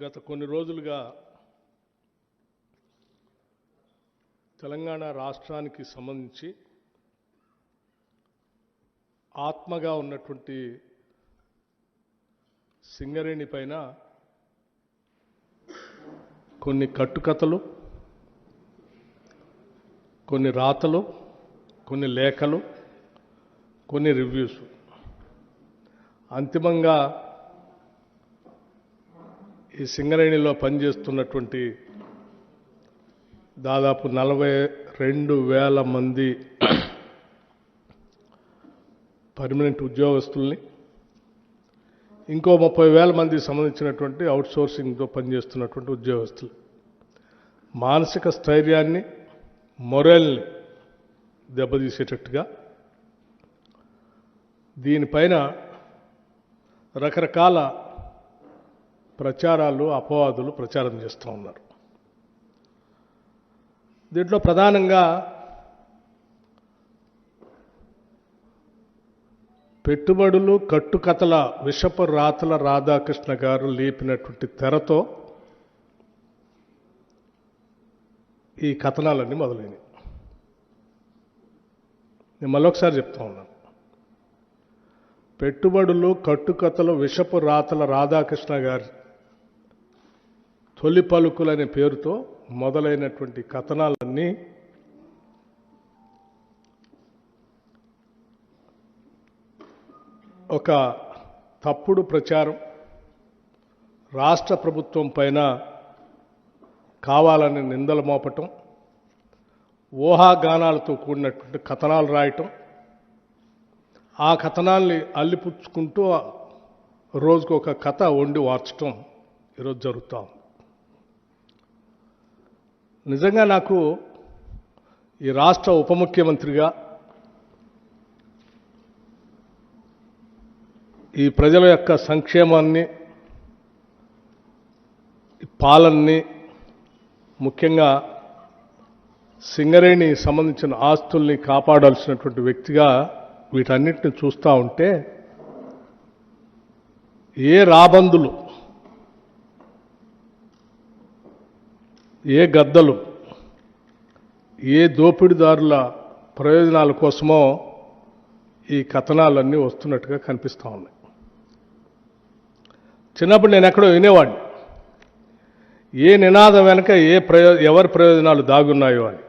గత కొన్ని రోజులుగా తెలంగాణ రాష్ట్రానికి సంబంధించి ఆత్మగా ఉన్నటువంటి సింగరేణి పైన కొన్ని కట్టుకథలు, కొన్ని రాతలు, కొన్ని లేఖలు, కొన్ని రివ్యూస్, అంతిమంగా ఈ సింగరేణిలో పనిచేస్తున్నటువంటి దాదాపు 42,000 మంది పర్మనెంట్ ఉద్యోగస్తుల్ని, ఇంకో 30,000 మందికి సంబంధించినటువంటి అవుట్సోర్సింగ్తో పనిచేస్తున్నటువంటి ఉద్యోగస్తులు మానసిక స్థైర్యాన్ని, మొరల్ని దెబ్బతీసేటట్టుగా దీనిపైన రకరకాల ప్రచారాలు, అపవాదులు ప్రచారం చేస్తూ ఉన్నారు. దీంట్లో ప్రధానంగా పెట్టుబడులు, కట్టుకథల విషపు రాతల రాధాకృష్ణ గారు లేపినటువంటి తెరతో ఈ కథనాలన్నీ మొదలైనవి. నేను మళ్ళొకసారి చెప్తా ఉన్నాను. పెట్టుబడులు, కట్టుకథలు, విషపు రాతల రాధాకృష్ణ గారి తొలి పలుకులనే పేరుతో మొదలైనటువంటి కథనాలన్నీ ఒక తప్పుడు ప్రచారం, రాష్ట్ర ప్రభుత్వం పైన కావాలని నిందలు మోపటం, ఊహాగానాలతో కూడినటువంటి కథనాలు రాయటం, ఆ కథనాల్ని అల్లిపుచ్చుకుంటూ రోజుకు ఒక కథ వండి వార్చటం ఈరోజు జరుగుతూ ఉంది. నిజంగా నాకు ఈ రాష్ట్ర ఉప ముఖ్యమంత్రిగా ఈ ప్రజల యొక్క సంక్షేమాన్ని, పాలనని, ముఖ్యంగా సింగరేణి సంబంధించిన ఆస్తుల్ని కాపాడాల్సినటువంటి వ్యక్తిగా వీటన్నిటిని చూస్తూ ఉంటే ఏ రాబందులు, ఏ గద్దలు, ఏ దోపిడీదారుల ప్రయోజనాల కోసమో ఈ కథనాలన్నీ వస్తున్నట్టుగా కనిపిస్తూ ఉన్నాయి. చిన్నప్పుడు నేను ఎక్కడో వినేవాడిని, ఏ నినాదం వెనక ఎవరి ప్రయోజనాలు దాగున్నాయో అని.